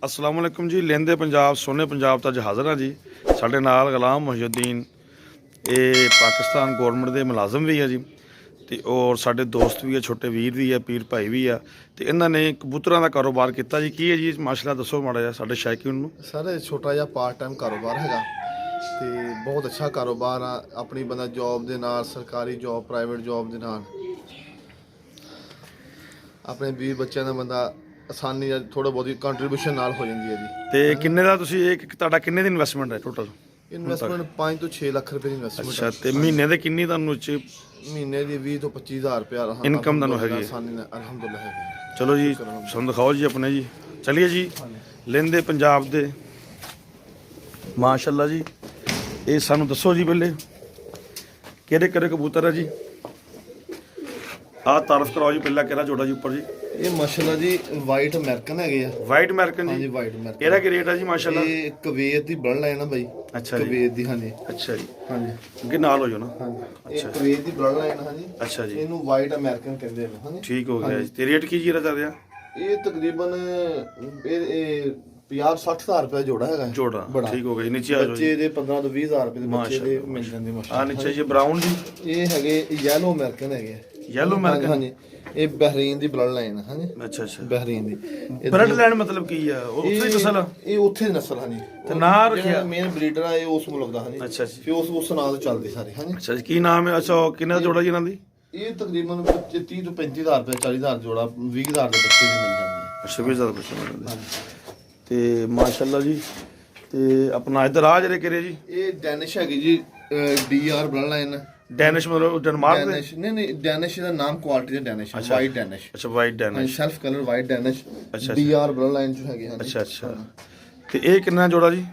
अस्सलाम वालेकुम जी। लेंदे पंजाब सोने पंजाब तो अज हाज़र हाँ जी। साढ़े नाल गुलाम मोहिउद्दीन ये पाकिस्तान गौरमेंट के मुलाजम भी है जी, तो और साढ़े दोस्त भी है, छोटे वीर भी है, पीर भाई भी है। तो इन्होंने कबूतरों का कारोबार किया जी। की है जी माशाअल्लाह दसो माड़ा जिहा साढ़े शायकीन नूं। सर छोटा जिहा पार्ट टाइम कारोबार हैगा ते बहुत अच्छा कारोबार आ। अपनी बंदा जॉब दे नाल, सरकारी जॉब, प्राइवेट जॉब दे नाल अपने 20 बच्चों का बंदा आसानी थोड़ा बहुत कंट्रीब्यूशन नाल हो जाती है जी। तो किन्ने दा तुसीं तुहाडा किन्ने दी इन्वेस्टमेंट है टोटल? इन्वेस्टमेंट 5 तो 6 लाख रुपए की इन्वेस्टमेंट अच्छा, तो महीने दे किन्नी तुहानूं महीने की 20 तो 25 हज़ार रुपया इनकम तुहानूं हैगी? आसानी नाल अल्हम्दुलिल्लाह है। चलो जी सानूं दिखाओ जी अपने जी। चलिए जी लेंदे पंजाब दे माशाअल्लाह जी। ये सानूं दसो जी पहले किहड़े किहड़े कबूतर है जी। आ तारफ कराओ जी पहला किहड़ा जोड़ा जी उपर जी। ये माशाल्लाह जी वाइट अमेरिकन है। वाइट अमेरिकन हाँ जी, जी वाइट अमेरिकन। ਇਹਦਾ ਕੀ ਰੇਟ ਹੈ ਜੀ ਮਾਸ਼ਾਅੱਲਾ? ये कुवैत दी ब्लड लाइन है भाई। अच्छा जी। कुवैत दी हाँ जी। अच्छा जी, हाँ जी ਅੱਗੇ ਨਾਲ ਹੋ ਜਾਓ ਨਾ। हाँ जी ये कुवैत दी ब्लड लाइन हाँ जी। अच्छा जी, ਇਹਨੂੰ ਵਾਈਟ ਅਮਰੀਕਨ ਕਹਿੰਦੇ ਨੇ ਹਾਂਜੀ। ਠੀਕ ਹੋ ਗਿਆ ਜੀ। ਤੇ ਰੇਟ ਕੀ ਜੀ ਇਹਦਾ ਚੱਲ ਰਿਹਾ? ਇਹ ਤਕਰੀਬਨ ਇਹ 50-60 ਹਜ਼ਾਰ ਰੁਪਏ ਜੋੜਾ ਹੈਗਾ ਜੋੜਾ ਬੜਾ। ਠੀਕ ਹੋ ਗਿਆ ਜੀ। ਨੀਚੇ ਆ ਜਾਓ ਬੱਚੇ ਜੀ। ਦੇ 15 ਤੋਂ 20 ਹਜ਼ਾਰ ਰੁਪਏ ਦੇ ਬੱਚੇ ਦੇ ਮਾਸ਼ਾਅੱਲਾ, ਮਿਲ ਜਾਂਦੇ ਆ ਮਾਸ਼ਾਅੱਲਾ। ਨੀਚੇ ਜੀ ਬਰਾਊਨ ਜੀ, ਇਹ ਹੈਗੇ ਯੈਲੋ ਅਮਰੀਕਨ ਹੈਗੇ। Yellow American. ਹਾਂਜੀ ਇਹ ਬਹਿਰੀਨ ਦੀ ਬਲੱਡ ਲਾਈਨ ਹੈ ਹਾਂਜੀ। ਅੱਛਾ ਅੱਛਾ, ਬਹਿਰੀਨ ਦੀ ਬਲੱਡ ਲਾਈਨ ਮਤਲਬ ਕੀ ਆ? ਉਹ ਉੱਥੇ ਹੀ ਨਸਲ ਆ? ਇਹ ਉੱਥੇ ਦੀ ਨਸਲ ਹਾਂਜੀ। ਤੇ ਨਾਂ ਰੱਖਿਆ? ਮੇਨ ਬਰੀਡਰ ਆ ਇਹ ਉਸ ਮੁਲਕ ਦਾ ਹਾਂਜੀ। ਅੱਛਾ ਜੀ, ਫਿਰ ਉਸ ਨਾਂ ਤੋਂ ਚੱਲਦੇ ਸਾਰੇ ਹਾਂਜੀ। ਅੱਛਾ ਜੀ। ਕੀ ਨਾਮ ਹੈ? ਅੱਛਾ ਕਿੰਨੇ ਦਾ ਜੋੜਾ ਜੀ ਇਹਨਾਂ ਦੀ? ਇਹ ਤਕਰੀਬਨ 30 ਤੋਂ 35 ਹਜ਼ਾਰ ਰੁਪਏ 40 ਹਜ਼ਾਰ ਜੋੜਾ 20 ਹਜ਼ਾਰ ਦੇ ਬੱਚੇ ਵੀ ਮਿਲ ਜਾਂਦੇ ਆ। ਅੱਛਾ 20,000 ਬੱਚੇ ਮਿਲ ਜਾਂਦੇ ਤੇ ਮਾਸ਼ਾਅੱਲਾ ਜੀ। ਤੇ ਆਪਣਾ ਇੱਧਰ ਆ ਜਿਹੜੇ ਕਿਹੜੇ ਜੀ? ਇਹ ਡੈਨਿਸ਼ ਹੈਗੀ ਜੀ ਡੀਆਰ ਬਲੱਡ ਲਾਈਨ। ਡੈਨਿਸ਼ ਮਤਲਬ ਡੈਨਮਾਰਕ ਦੇ? ਡੈਨਿਸ਼ ਨਹੀਂ ਡੈਨਿਸ਼ ਦਾ ਨਾਮ ਕੁਆਲਿਟੀ ਦਾ ਡੈਨਿਸ਼ ਹੈ। White Danish. ਅੱਛਾ white Danish. Self colour white Danish ਅੱਛਾ ਡੀਆਰ ਬਲੱਡ ਲਾਈਨ ਚ ਹੈਗੇ ਹਨ। ਅੱਛਾ ਅੱਛਾ। ਤੇ ਇਹ ਕਿੰਨਾ ਜੋੜਾ ਜੀ?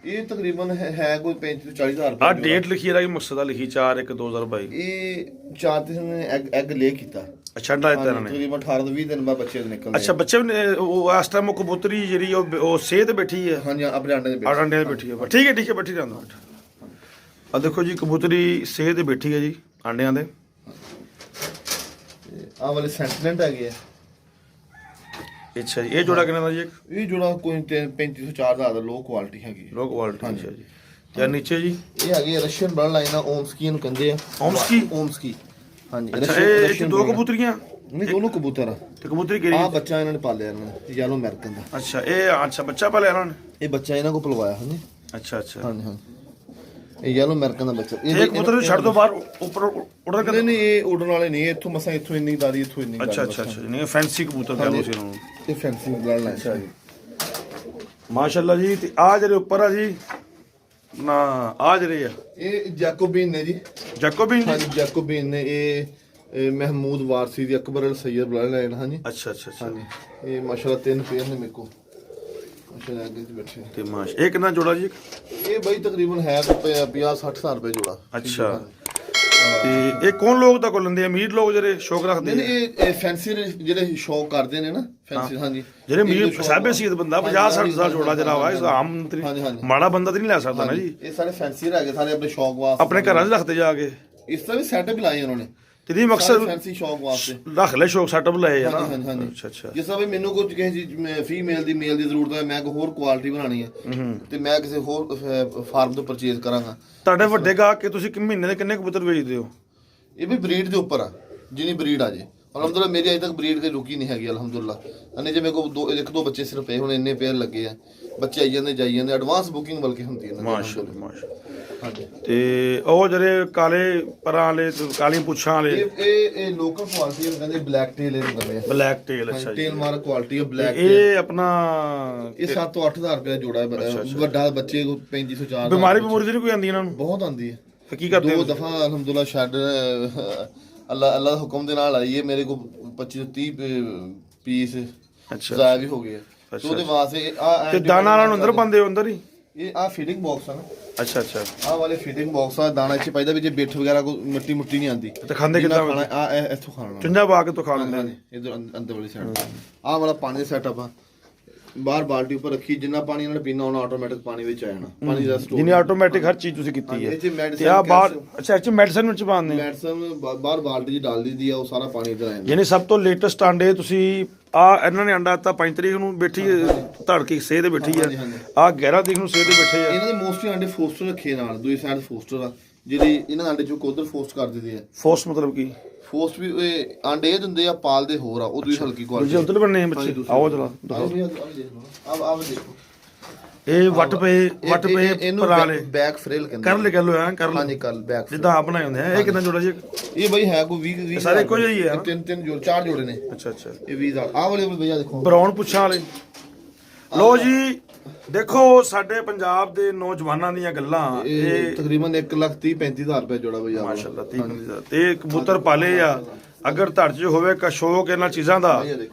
ਇਹ ਤਕਰੀਬਨ ਹੈ ਕੋਈ 35 ਤੋਂ 40 ਹਜ਼ਾਰ ਆ ਰੁਪਏ। ਡੇਟ ਲਿਖੀ ਹੈ ਕਿ ਮਕਸਦ ਆ ਲਿਖੀ 4/1/2022। ਇਹ ਚਾਰ ਦਿਨ ਨੇ ਐਗ ਲੇ ਕੀਤਾ। ਅੱਛਾ ਅੰਡਾ ਦਿੱਤਾ ਇਹਨਾਂ ਨੇ? ਤਕਰੀਬਨ 18 ਤੋਂ 20 ਦਿਨ ਬਾਅਦ ਬੱਚੇ ਨਿਕਲਦੇ। ਅੱਛਾ ਬੱਚੇ ਵੀ ਉਹ ਇਸ ਟਾਈਮ ਉਹ ਕਬੂਤਰੀ ਜਿਹੜੀ ਉਹ ਸੇਹ ਤੇ ਬੈਠੀ ਹੈ? ਹਾਂਜੀ ਆਪਣੇ ਅੰਡੇ ਦੇ ਆਹ ਅੰਡੇ ਤੇ ਬੈਠੀ ਹੈ। ਠੀਕ ਹੈ ਠੀਕ ਹੈ, ਬੈਠੀ ਰਹਿੰਦਾ ਬੈਠਾ। ਆ ਦੇਖੋ ਜੀ ਕਬੂਤਰੀ ਸੇਹ ਤੇ ਬੈਠੀ ਹੈ ਜੀ ਆਂਡਿਆਂ ਦੇ। ਆਹ ਵਾਲੇ ਸੈਂਟੀਨੈਂਟ ਹੈਗੇ ਆ। ਅੱਛਾ ਜੀ। ਇਹ ਜੋੜਾ ਕਿੰਨਾ ਦਾ ਜੀ? ਇਹ ਜੋੜਾ ਕੋਈ 35 ਤੋਂ 4000 ਦਾ ਲੋ ਕੁਆਲਿਟੀ ਹੈਗੀ। Low quality. ਅੱਛਾ ਜੀ। ਤੇ ਨੀਚੇ ਜੀ ਇਹ ਹੈਗੀ ਰਸ਼ੀਅਨ ਬਲੱਡ ਲਾਈਨ ਆ। ਓਮਸਕੀ ਨੂੰ ਕਹਿੰਦੇ ਆ। ਓਮਸਕੀ? ਓਮਸਕੀ ਹਾਂਜੀ। ਅੱਛਾ ਇਹ ਦੋ ਕਬੂਤਰੀਆਂ? ਨਹੀਂ ਦੋਨੋਂ ਕਬੂਤਰ ਆ। ਤੇ ਕਬੂਤਰੀ ਕਿਹੜੀ? ਆਹ ਬੱਚਾ ਇਹਨਾਂ ਨੇ ਪਾਲਿਆ ਇਹਨਾਂ ਨੇ ਯੈਲੋ ਅਮਰੀਕਨ ਦਾ। ਅੱਛਾ ਇਹ ਅੱਛਾ ਬੱਚਾ ਪਾਲਿਆ ਇਹਨਾਂ ਨੇ? ਇਹ ਬੱਚਾ ਇਹਨਾਂ ਕੋਲ ਪਲਵਾਇਆ ਹਾਂਜੀ। ਅੱਛਾ ਅੱਛਾ। ਹਾਂਜੀ ਹਾਂਜੀ ਇਹ ਯੈਲੋ ਅਮਰੀਕਨ ਦਾ ਬੱਚਾ। ਇਹ ਕਬੂਤਰ ਨੂੰ ਛੱਡ ਦੋ ਬਾਹਰ ਉੱਪਰ ਉੜਨ ਕਰ? ਨਹੀਂ ਇਹ ਉਡਣ ਵਾਲੇ ਨਹੀਂ। ਇੱਥੋਂ ਮਸਾਂ ਇੱਥੋਂ ਇੰਨੀ ਦਾਰੀ ਇੱਥੋਂ ਇੰਨੀ। ਅੱਛਾ ਅੱਛਾ ਅੱਛਾ। ਨਹੀਂ ਫੈਂਸੀ ਕਬੂਤਰ ਕਹਿ ਲਓ ਸੀ ਇਹਨਾਂ ਨੂੰ। ਇਹ ਫੈਂਸੀ ਬਲੱਡ ਲਾਈਨ। ਅੱਛਾ ਜੀ ਮਾਸ਼ਾਅੱਲਾ ਜੀ। ਤੇ ਆ ਜਿਹੜੇ ਉੱਪਰ ਆ ਜੀ ਨਾ ਆ ਜਿਹੜੇ ਆ ਇਹ ਜੈਕੋਬੀਨ ਨੇ ਜੀ। ਜੈਕੋਬੀਨ ਹਾਂਜੀ ਜੈਕੋਬੀਨ ਨੇ। ਇਹ ਮਹਿਮੂਦ ਵਾਰਸੀ ਦੀ ਅਕਬਰ ਅਲ ਸੈਦ ਬਲੱਡ ਲਾਈਨ ਹਾਂਜੀ। ਅੱਛਾ ਅੱਛਾ ਅੱਛਾ। ਹਾਂਜੀ ਇਹ ਮਾਸ਼ਾਅੱਲਾ 3 ਪੇਅਰ ਨੇ ਮੇਰੇ ਕੋਲ ਮਾਸ਼ਾਅੱਲਾ ਅੱਗੇ ਚ ਬੈਠੇ। ਤੇ ਇਹ ਕਿੰਨਾ ਜੋੜਾ ਜੀ? ਇਹ ਬਾਈ ਤਕਰੀਬਨ ਹੈ 50-60 ਹਜ਼ਾਰ ਰੁਪਏ ਜੋੜਾ। ਅੱਛਾ। ਤੇ ਇਹ ਕੌਣ ਲੋਕ ਤਾਂ ਕੋਲ ਲੈਂਦੇ ਆ? ਅਮੀਰ ਲੋਕ ਜਿਹੜੇ ਸ਼ੌਕ ਰੱਖਦੇ ਨਹੀਂ ਇਹ ਫੈਂਸੀ ਜਿਹੜੇ ਸ਼ੌਕ ਕਰਦੇ ਨੇ ਨਾ ਫੈਂਸੀ ਹਾਂਜੀ। ਜਿਹੜੇ ਅਮੀਰ ਸਾਬੇ ਸੀਤ ਬੰਦਾ 50-60 ਦਾ ਜੋੜਾ ਜਿਹੜਾ ਵਾ ਇਸ ਆਮ ਮਾੜਾ ਬੰਦਾ ਤਾਂ ਨਹੀਂ ਲੈ ਸਕਦਾ ਨਾ ਜੀ। ਇਹ ਸਾਰੇ ਫੈਂਸੀ ਰਹਿ ਗਏ ਸਾਰੇ ਆਪਣੇ ਸ਼ੌਕ ਵਾਸਤੇ ਆਪਣੇ ਘਰਾਂ 'ਚ ਰੱਖਦੇ ਜਾ ਕੇ। ਇਸ ਤਰ੍ਹਾਂ ਵੀ ਸੈਟਅਪ ਲਾਏ ਉਹਨਾਂ ਨੇ। ਤੇ ਨਹੀਂ ਮਕਸਦ ਫੈਂਸੀ ਸ਼ੌਕ ਵਾਸਤੇ ਰੱਖ ਲੈ ਸ਼ੌਕ ਸੈਟਅਪ ਲਏ ਆ ਨਾ। ਹਾਂਜੀ ਹਾਂਜੀ। ਅੱਛਾ ਅੱਛਾ। ਜਿਸ ਤਰ੍ਹਾਂ ਵੀ ਮੈਨੂੰ ਕੋਈ ਕਿਸੇ ਚੀਜ਼ ਫੀਮੇਲ ਦੀ ਮੇਲ ਦੀ ਜ਼ਰੂਰਤ ਹੈ, ਮੈਂ ਕੋਈ ਹੋਰ ਕੁਆਲਿਟੀ ਬਣਾਣੀ ਹੈ ਤੇ ਮੈਂ ਕਿਸੇ ਹੋਰ ਫਾਰਮ ਤੋਂ ਪਰਚੇਜ਼ ਕਰਾਂਗਾ। ਤੁਹਾਡੇ ਵੱਡੇ ਗਾਹਕ ਕਿ ਤੁਸੀਂ ਮਹੀਨੇ ਦੇ ਕਿੰਨੇ ਕਬੂਤਰ ਵੇਚਦੇ ਹੋ? ਇਹ ਵੀ ਬਰੀਡ ਦੇ ਉੱਪਰ ਆ ਜਿੰਨੀ ਬਰੀਡ ਆ ਜੇ। ਅਲਹਮਦੁਲਿਲਾ ਮੇਰੀ ਅਜੇ ਤੱਕ ਬਰੀਡ ਕੋਈ ਰੁਕੀ ਨਹੀਂ ਹੈਗੀ ਅਲਹਮਦੁਲਿਲਾ। ਅਨੇ ਜੇ ਮੇਰੇ ਕੋਲ ਇੱਕ ਦੋ ਬੱਚੇ ਸਿਰਫ ਪਏ ਹੁਣ ਇੰਨੇ ਪੇਅਰ ਲੱਗੇ ਆ। ਬੱਚੇ ਆਈ ਜਾਂਦੇ ਜਾਈ ਜਾਂਦੇ। ਐਡਵਾਂਸ ਬੁਕਿੰਗ ਬਲਕਿ ਹੁੰਦੀ ਹੈ। ਮਾਸ਼ਾਅੱਲਾ ਮਾਸ਼ਾਅੱਲਾ। ਹਾਂਜੀ ਤੇ ਉਹ ਜਿਹੜੇ ਕਾਲੇ ਪਰਾਂ ਵਾਲੇ ਕਾਲੀਆਂ ਪੁੱਛਾਂ ਵਾਲੇ ਇਹ ਲੋਕਲ ਕੁਆਲਿਟੀ ਨੂੰ ਕਹਿੰਦੇ ਬਲੈਕ ਟੇਲ ਇਹ ਹੁੰਦੇ ਆ। Black tail. ਅੱਛਾ ਜੀ। ਟੇਲ ਮਾਰਕ ਕੁਆਲਿਟੀ ਹੈ ਬਲੈਕ। ਇਹ ਆਪਣਾ ਇਹ 7 ਤੋਂ 8 ਹਜ਼ਾਰ ਰੁਪਏ ਜੋੜਾ ਹੈ। ਵੱਡਾ ਬੱਚੇ ਕੋ 35 ਤੋਂ 4000। ਬਿਮਾਰੀ ਬਿਮਾਰੀ ਤੇ ਨਹੀਂ ਕੋਈ ਆਉਂਦੀ ਇਹਨਾਂ ਨੂੰ? ਬਹੁਤ ਆਉਂਦੀ ਹੈ। ਕੀ ਕਰਦੇ? 2 ਦਫਾ ਅਲਹਮਦੁਲਿਲਾ ਛੱਡ ਅੱਲਾ ਦਾ ਹੁਕਮ ਦੇ ਨਾਲ ਆਈ ਹੈ। ਮੇਰੇ ਕੋ 25 ਤੋਂ 30 ਪੀਸ ਅੱਛਾ ਜ਼ਾਇਆ ਵੀ ਹੋ ਗਏ। ਤੇ ਉਹਦੇ ਵਾਸਤੇ ਤੇ ਦਾਣਾ ਵਾਲਾ ਨੂੰ ਅੰਦਰ ਪਾਉਂਦੇ ਹੋ ਅੰਦਰ ਹੀ? ਇਹ ਆ ਫੀਡਿੰਗ ਬਾਕਸ ਆ ਨਾ। ਅੱਛਾ ਅੱਛਾ। ਆਹ ਵਾਲੇ ਫੀਡਿੰਗ ਬਾਕਸ ਆ। ਦਾਣਾ ਇੱਥੇ ਪਾਈਦਾ ਵੀ ਜੇ ਬਿੱਠ ਵਗੈਰਾ ਕੋਈ ਮਿੱਟੀ ਮੁੱਟੀ ਨਹੀਂ ਆਉਂਦੀ। ਤੇ ਖਾਂਦੇ ਕਿੱਦਾਂ? ਖਾਣਾ ਆ ਇੱਥੋਂ ਖਾਣਾ ਚੁੰਝਾ ਪਾ ਕੇ ਤੋਂ ਖਾ ਲੈਂਦੇ ਨੇ ਇਧਰ ਅੰਦਰ ਵਾਲੀ ਸਾਈਡ। ਆਹ ਵਾਲਾ ਪਾਣੀ ਦਾ ਸੈਟਅਪ ਆ। ਬਾਹਰ ਬਾਲਟੀ ਉੱਪਰ ਰੱਖੀ ਜਿੰਨਾ ਪਾਣੀ ਇਹਨਾਂ ਨੇ ਪੀਣਾ ਉਹਨਾਂ ਆਟੋਮੈਟਿਕ ਪਾਣੀ ਵਿੱਚ ਆ ਜਾਣਾ। ਪਾਣੀ ਦਾ ਸਟੋਰ ਜਿੰਨੀ ਆਟੋਮੈਟਿਕ ਹਰ ਚੀਜ਼ ਤੁਸੀਂ ਕੀਤੀ ਹੈ। ਤੇ ਤੇ ਆ ਬਾਹਰ ਅੱਛਾ ਇੱਥੇ ਮੈਡੀਸਨ ਵਿੱਚ ਪਾਉਂਦੇ? ਮੈਡੀਸਨ ਬਾਹਰ ਬਾਲਟੀ 'ਚ ਡਾਲ ਦਿੱਤੀ ਆ। ਉਹ ਸਾਰਾ ਪਾਣੀ ਇੱਧਰ ਆ ਜਾਂਦਾ। ਯਾਨੀ ਸਭ ਤੋਂ ਲੇਟੈਸਟ ਆਂਡੇ ਤੁਸੀਂ ਆ ਇਹਨਾਂ ਨੇ ਅੰਡਾ ਦਿੱਤਾ 5 ਤਰੀਕ ਨੂੰ ਬੈਠੀ ਧੜ ਕੇ ਸੇਹ ਤੇ ਬੈਠੀ ਆ। ਆ 11 ਤਰੀਕ ਨੂੰ ਸੇਹ ਤੇ ਬੈਠੇ ਆ। ਇਹਨਾਂ ਦੇ ਮੋਸਟਲੀ ਆਂਡੇ ਫੋਸਟਰ ਰੱਖੇ ਨਾਲ, ਦੂਜੀ ਸਾਈਡ ਫੋਸਟਰ ਆ ਜਿਹੜੇ ਇਹਨਾਂ ਦੇ ਆਂਡੇ ਚੋਂ ਕੋਦਰ ਫੋਸਟ ਕਰ ਦਿੰਦੇ ਆ। ਫੋਰਸ ਮਤਲਬ ਕੀ? ਫੋਸਟ ਵੀ ਇਹ ਆਂਡੇ ਇਹ ਦਿੰਦੇ ਆ, ਪਾਲਦੇ ਹੋਰ ਆ, ਉਹ ਦੂਜੀ ਹਲਕੀ ਕੁਆਲਿਟੀ। ਦੂਜੇ ਉਧਰ ਬੰਨੇ ਬੱਚੇ, ਆਓ ਜਰਾ ਦਿਖਾਓ। ਆ ਦੇਖੋ ਇਹ ਵੱਟ ਪਏ ਪਰਾਲੇ ਬੈਕ ਫਰੇਲ ਕਹਿੰਦੇ ਕਰ ਲੈ ਕਰ ਲੋ ਕਰ ਲੋ। ਹਾਂਜੀ ਕਰ ਬੈਕ ਜਿੱਦਾਂ ਆਪ ਬਣਾਏ ਹੁੰਦੇ ਆ। ਇਹ ਕਿੰਨਾ ਜੋੜਾ ਜੀ? ਇਹ ਬਈ ਹੈ ਕੋਈ 20 ਸਾਰੇ ਇੱਕੋ ਜਿਹੇ ਹੀ ਆ? ਤਿੰਨ ਜੋੜ, 4 ਜੋੜੇ ਨੇ। ਅੱਛਾ ਅੱਛਾ। ਇਹ 20 ਦਾ ਆਹ ਵਾਲੇ ਭਈਆ ਦੇਖੋ ਬਰਾਊਨ ਪੁੱਛਾਂ ਵਾਲੇ। ਲੋ ਜੀ ਦੇਖੋ ਸਾਡੇ ਪੰਜਾਬ ਦੇ ਨੌਜਵਾਨਾਂ ਦੀਆਂ ਗੱਲਾਂ। ਇਹ ਤਕਰੀਬਨ 1,30,35,000 ਰੁਪਏ ਜੋੜਾ ਭਈਆ। ਮਾਸ਼ਾਅੱਲਾ 30 ਤੇ ਕਬੂਤਰ ਪਾਲੇ ਆ। ਅਗਰ ਧੜ 'ਚ ਹੋਵੇ ਕਾ ਸ਼ੌਕ ਇਹਨਾਂ ਚੀਜ਼ਾਂ ਦਾ,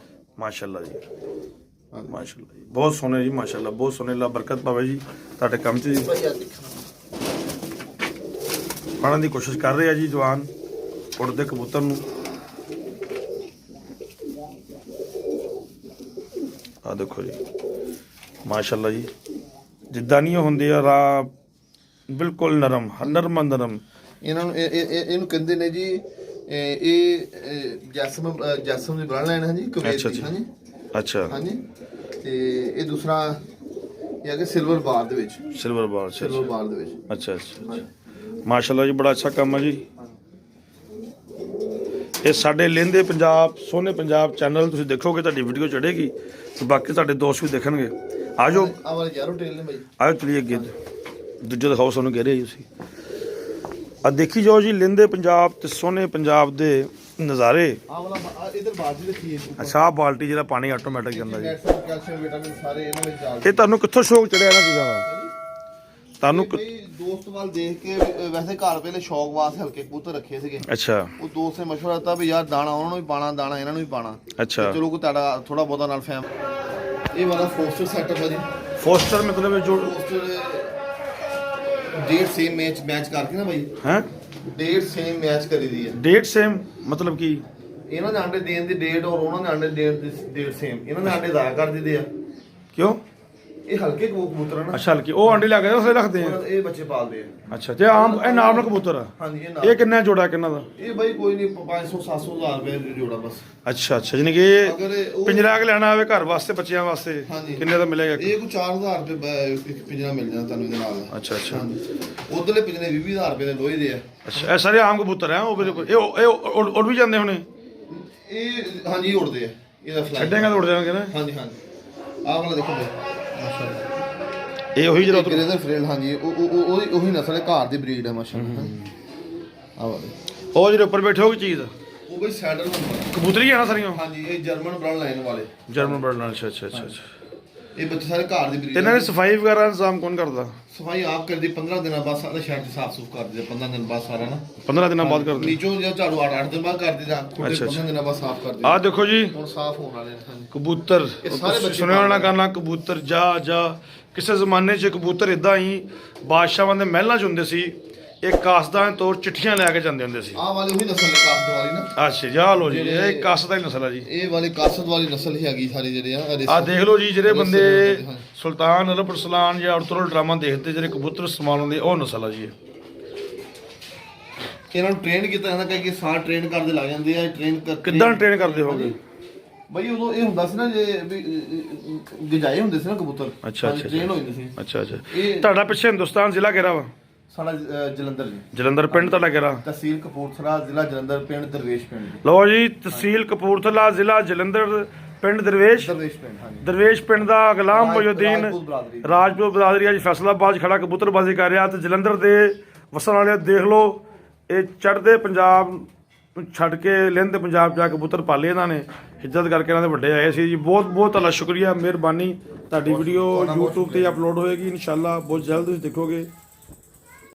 ਮਾਸ਼ਾਅੱਲਾ ਜੀ ਮਾਸ਼ਾਅੱਲਾ ਜੀ, ਬਹੁਤ ਸੋਹਣੇ ਜੀ ਮਾਸ਼ਾਅੱਲਾ, ਬਹੁਤ ਸੋਹਣੇ। ਅੱਲਾ ਬਰਕਤ ਪਾਵੇ ਜੀ ਤੁਹਾਡੇ ਕੰਮ 'ਚ ਜੀ। ਪਾਉਣ ਦੀ ਕੋਸ਼ਿਸ਼ ਕਰ ਰਹੇ ਆ ਜੀ ਜਵਾਨ ਉੜਦੇ ਕਬੂਤਰ ਨੂੰ। ਆ ਦੇਖੋ ਜੀ ਮਾਸ਼ਾਅੱਲਾ ਜੀ, ਜਿੱਦਾਂ ਨਹੀਂ ਹੁੰਦੇ ਆ ਰਾ ਬਿਲਕੁਲ ਨਰਮ ਨਰਮ। ਇਹਨਾਂ ਨੂੰ ਇਹਨੂੰ ਕਹਿੰਦੇ ਨੇ ਜੀ ਇਹ ਜੈਸਮ ਦੀ ਬਲੱਡ ਲਾਈਨ ਹੈ ਜੀ, ਕੁਵੈਤ ਦੀ। ਹਾਂਜੀ ਅੱਛਾ ਹਾਂਜੀ। ਤੇ ਇਹ ਦੂਸਰਾ ਇਹ ਹੈਗਾ ਸਿਲਵਰ ਬਾਰ ਦੇ ਵਿੱਚ। ਸਿਲਵਰ ਬਾਰ ਦੇ ਵਿੱਚ। ਅੱਛਾ ਅੱਛਾ ਮਾਸ਼ਾਅੱਲਾ ਜੀ, ਬੜਾ ਅੱਛਾ ਕੰਮ ਹੈ ਜੀ। ਇਹ ਸਾਡੇ ਲਹਿੰਦੇ ਪੰਜਾਬ ਸੋਹਣੇ ਪੰਜਾਬ ਚੈਨਲ ਤੁਸੀਂ ਦੇਖੋਗੇ, ਤੁਹਾਡੀ ਵੀਡੀਓ ਚੜੇਗੀ ਤੇ ਬਾਕੀ ਤੁਹਾਡੇ ਦੋਸਤ ਵੀ ਦੇਖਣਗੇ। ਆਜੋ ਆ ਵਾਲੇ ਯਾਰੋ ਟੇਲ ਨੇ ਬਾਈ। ਆਜੋ ਚਲੀਏ ਅੱਗੇ, ਦੂਜੇ ਦਿਖਾਓ ਸਾਨੂੰ ਕਹਿ ਰਹੇ ਜੀ ਤੁਸੀਂ। ਆ ਦੇਖੀ ਜਾਓ ਜੀ ਲਹਿੰਦੇ ਪੰਜਾਬ ਤੇ ਸੋਹਣੇ ਪੰਜਾਬ ਦੇ ਨਜ਼ਾਰੇ। ਆ ਵਾਲਾ ਇਧਰ ਬਾਲਟੀ ਰੱਖੀ ਹੈ। ਅੱਛਾ ਆਹ ਬਾਲਟੀ ਜਿਹੜਾ ਪਾਣੀ ਆਟੋਮੈਟਿਕ ਜਾਂਦਾ ਜੀ। ਕੈਲਸ਼ੀਅਮ ਵਿਟਾਮਿਨ ਸਾਰੇ ਇਹਨਾਂ ਵਿੱਚ ਜਾ। ਇਹ ਤੁਹਾਨੂੰ ਕਿੱਥੋਂ ਸ਼ੌਕ ਚੜਿਆ ਇਹਨਾਂ ਚੀਜ਼ਾਂ ਦਾ? ਤੁਹਾਨੂੰ ਦੋਸਤ ਵੱਲ ਦੇਖ ਕੇ ਵੈਸੇ ਘਰ ਪਹਿਲੇ ਸ਼ੌਕ ਵਾਸਤੇ ਹਲਕੇ ਕਬੂਤਰ ਰੱਖੇ ਸੀਗੇ। ਅੱਛਾ। ਉਹ ਦੋਸਤ ਨੇ ਮਸ਼ਵਰਾ ਦਿੱਤਾ ਵੀ ਯਾਰ ਦਾਣਾ ਉਹਨਾਂ ਨੂੰ ਵੀ ਪਾਣਾ, ਦਾਣਾ ਇਹਨਾਂ ਨੂੰ ਵੀ ਪਾਣਾ। ਅੱਛਾ। ਚਲੋ ਕੋਈ ਤੁਹਾਡਾ ਥੋੜਾ ਬਹੁਤਾ ਨਾਲ ਫੈਮ। ਇਹ ਵਾਲਾ ਫੋਸਟਰ ਸੈਟਅਪ ਹੈ ਜੀ। ਫੋਸਟਰ ਮਤਲਬ ਜੋ ਫੋਸਟਰ ਡੇਟ ਸੇਮ ਮੈਚ ਕਰਕੇ ਨਾ ਬਾਈ। ਹੈ ਡੇਟ ਸੇਮ ਮੈਚ ਕਰੀ ਦੀ ਹੈ। ਡੇਟ ਸੇਮ ਮਤਲਬ ਕੀ? ਇਹਨਾਂ ਦੇ ਆਂਡੇ ਦੇਣ ਦੀ ਡੇਟ ਔਰ ਉਹਨਾਂ ਦੇ ਆਂਡੇ ਦੇਣ ਦੀ ਡੇਟ ਸੇਮ। ਇਹਨਾਂ ਦੇ ਆਂਡੇ ਜ਼ਾਇਆ ਕਰ ਦਿੰਦੇ ਆ। ਕਿਉਂ? ਇਹ ਹਲਕੇ ਕਬੂਤਰ ਆ ਨਾ। ਅੱਛਾ ਹਲਕੇ ਉਹ ਆਂਡੇ ਲਿਆ ਕੇ ਉਸੇ ਰੱਖਦੇ ਆ। ਇਹ ਬੱਚੇ ਪਾਲਦੇ ਆ। ਅੱਛਾ ਤੇ ਆਮ ਇਹ ਨਾਰਮਲ ਕਬੂਤਰ ਆ? ਹਾਂਜੀ ਇਹ ਕਿੰਨਾ ਜੋੜਾ ਕਿੰਨਾ ਦਾ? ਇਹ ਬਾਈ ਕੋਈ ਨਹੀਂ 500-700 ਹਜ਼ਾਰ ਰੁਪਏ ਜੋੜਾ ਬਸ। ਅੱਛਾ ਅੱਛਾ, ਯਾਨੀ ਕਿ ਪਿੰਜਰਾ ਕੇ ਲੈਣਾ ਹੋਵੇ ਘਰ ਵਾਸਤੇ ਬੱਚਿਆਂ ਵਾਸਤੇ ਕਿੰਨੇ ਦਾ ਮਿਲੇਗਾ? ਇਹ ਕੋਈ 4000 ਰੁਪਏ ਇੱਕ ਪਿੰਜਰਾ ਮਿਲ ਜਾਣਾ ਤੁਹਾਨੂੰ ਇਹਦੇ ਨਾਲ। ਅੱਛਾ ਅੱਛਾ। ਉਧਰਲੇ ਪਿੰਜਰੇ 20,000 ਰੁਪਏ ਦੇ ਲੋਹੇ ਦੇ ਆ। ਅੱਛਾ ਇਹ ਸਾਰੇ ਆਮ ਕਬੂਤਰ ਆ? ਉਹ ਇਹ ਉੜ ਵੀ ਜਾਂਦੇ ਹੋਣੇ? ਇਹ ਹਾਂਜੀ ਉੜਦੇ ਆ। ਇਹਦਾ ਫਲਾਈ ਛੱਡੇਗਾ ਤਾਂ ਉੜ ਜਾਣਗੇ ਨਾ। ਹਾਂਜੀ ਹਾਂਜੀ। ਆਹ ਵਾਲਾ ਦੇਖੋ ਮਾਸ਼ਾਅੱਲਾ। ਇਹ ਉਹੀ ਜਿਹੜਾ ਗ੍ਰੇਜ਼ਰ ਫਰੇਲ। ਹਾਂਜੀ ਉਹੀ ਨਸਲ ਹੈ, ਘਰ ਦੀ ਬਰੀਡ ਹੈ ਮਾਸ਼ਾਅੱਲਾ। ਆਹ ਵਾਲੇ ਉਹ ਜਿਹੜੇ ਉੱਪਰ ਬੈਠੇ ਹੋ ਕੀ ਚੀਜ਼? ਉਹ ਬਈ ਸੈਡਲ ਹੁੰਦਾ। ਕਬੂਤਰੀ ਆ ਨਾ ਸਾਰੀਆਂ? ਹਾਂਜੀ ਇਹ ਜਰਮਨ ਬਲੱਡ ਲਾਈਨ ਵਾਲੇ। German blood line. ਅੱਛਾ ਅੱਛਾ ਅੱਛਾ। ਇਹ ਬੱਚੇ ਸਾਰੇ ਘਰ ਦੀ ਬਰੀਡ। ਤੇ ਇਹਨਾਂ ਦੀ ਸਫਾਈ ਵਗੈਰਾ ਇੰਤਜ਼ਾਮ ਕੌਣ ਕਰਦਾ? ਸਫਾਈ ਆਪ ਕਰਦੀ। 15 ਦਿਨਾਂ ਬਾਅਦ ਸਾਰਾ ਸ਼ੈਡ ਸਾਫ ਸੁਫ ਕਰ ਦਿੰਦੇ। 15 ਦਿਨ ਬਾਅਦ ਸਾਰਾ ਨਾ 15 ਦਿਨਾਂ ਬਾਅਦ ਕਰਦੇ? ਨੀਚੋਂ ਜਾਂ ਝਾੜੂ 8 ਦਿਨ ਬਾਅਦ ਕਰ ਦਿੰਦਾ। 15 ਦਿਨਾਂ ਬਾਅਦ ਸਾਫ ਕਰ ਦਿੰਦੇ। ਆਹ ਦੇਖੋ ਜੀ ਹੁਣ ਸਾਫ ਹੋਣ ਵਾਲੇ ਨੇ ਕਬੂਤਰ। ਸੁਣਿਆ ਹੋਣਾ ਕਰਨਾ ਕਬੂਤਰ ਜਾ ਕਿਸੇ ਜ਼ਮਾਨੇ 'ਚ ਕਬੂਤਰ ਇਦਾਂ ਹੀ ਬਾਦਸ਼ਾਹਾਂ ਦੇ ਮਹਿਲਾਂ 'ਚ ਹੁੰਦੇ ਸੀ। ਇਹ ਕਾਸਦਾਂ ਤੋਂ ਚਿੱਠੀਆਂ ਲੈ ਕੇ ਜਾਂਦੇ ਹੁੰਦੇ ਸੀ। ਆਹ ਵਾਲੀ ਉਹੀ ਨਸਲ ਹੈ ਕਾਸਦ ਵਾਲੀ ਨਾ। ਅੱਛਾ ਜਾ ਲੋ ਜੀ, ਇਹ ਕਾਸਦ ਦੀ ਨਸਲ ਆ ਜੀ। ਇਹ ਵਾਲੀ ਕਾਸਦ ਵਾਲੀ ਨਸਲ ਹੀ ਹੈਗੀ ਸਾਰੇ ਜਿਹੜੇ ਆ। ਆਹ ਦੇਖ ਲਓ ਜੀ, ਜਿਹੜੇ ਬੰਦੇ ਸੁਲਤਾਨ ਅਰਬ ਅਰਸਲਾਨ ਜਾਂ ਅਰਤੁਗਰਲ ਡਰਾਮਾ ਦੇਖਦੇ ਜਿਹੜੇ ਕਬੂਤਰ ਇਸਤੇਮਾਲ ਹੁੰਦੇ ਉਹ ਨਸਲ ਆ ਜੀ। ਇਹਨਾਂ ਨੂੰ ਟ੍ਰੇਨ ਕੀਤਾ ਜਾਂਦਾ ਕਿ ਸਾਲ ਟ੍ਰੇਨ ਕਰਦੇ ਲੱਗ ਜਾਂਦੇ ਆ। ਟ੍ਰੇਨ ਕਿੱਦਾਂ ਟ੍ਰੇਨ ਕਰਦੇ ਹੋਗੇ ਬਈ? ਉਦੋਂ ਇਹ ਹੁੰਦਾ ਸੀ ਨਾ ਜੇ ਗਜਾਏ ਹੁੰਦੇ ਸੀ ਨਾ ਕਬੂਤਰ। ਅੱਛਾ ਅੱਛਾ ਟ੍ਰੇਨ ਹੋ ਜਾਂਦੀ ਸੀ। ਅੱਛਾ ਅੱਛਾ। ਤੁਹਾਡਾ ਪਿੱਛੇ ਹਿੰਦੁਸਤਾਨ ਜ਼ਿਲ੍ਹਾ ਕਿਹੜਾ ਵਾ? ਸਾਡਾ ਜਲੰਧਰ ਜੀ। ਜਲੰਧਰ ਪਿੰਡ ਤੁਹਾਡਾ ਕਿਹੜਾ? ਤਹਿਸੀਲ ਕਪੂਰਥਲਾ, ਜ਼ਿਲ੍ਹਾ ਜਲੰਧਰ, ਪਿੰਡ ਦਰਵੇਸ਼ ਪਿੰਡ। ਲਓ ਜੀ ਤਹਿਸੀਲ ਕਪੂਰਥਲਾ, ਜ਼ਿਲ੍ਹਾ ਜਲੰਧਰ, ਪਿੰਡ ਦਰਵੇਸ਼ ਪਿੰਡ। ਹਾਂਜੀ ਦਰਵੇਸ਼ ਪਿੰਡ ਦਾ ਗੁਲਾਮ ਮੋਜੁਦੀਨ ਰਾਜਪੂਤ ਬਰਾਦਰੀ ਅੱਜ ਫੈਸਲਾਬਾਦ ਖੜਾ ਕਬੂਤਰਬਾਜ਼ੀ ਕਰ ਰਿਹਾ। ਤੇ ਜਲੰਧਰ ਦੇ ਵਸਣ ਵਾਲੇ ਦੇਖ ਲਓ, ਇਹ ਚੜ੍ਹਦੇ ਪੰਜਾਬ ਛੱਡ ਕੇ ਲਹਿੰਦੇ ਪੰਜਾਬ ਜਾ ਕੇ ਕਬੂਤਰ ਪਾਲੇ ਇਹਨਾਂ ਨੇ। ਇੱਜ਼ਤ ਕਰਕੇ ਇਹਨਾਂ ਦੇ ਵੱਡੇ ਆਏ ਸੀ ਜੀ। ਬਹੁਤ ਬਹੁਤ ਤੁਹਾਡਾ ਸ਼ੁਕਰੀਆ, ਮਿਹਰਬਾਨੀ। ਤੁਹਾਡੀ ਵੀਡੀਓ YouTube ਤੇ ਅਪਲੋਡ ਹੋਏਗੀ ਇਨਸ਼ਾਅੱਲਾ, ਬਹੁਤ ਜਲਦ ਤੁਸੀਂ ਦੇਖੋਗੇ।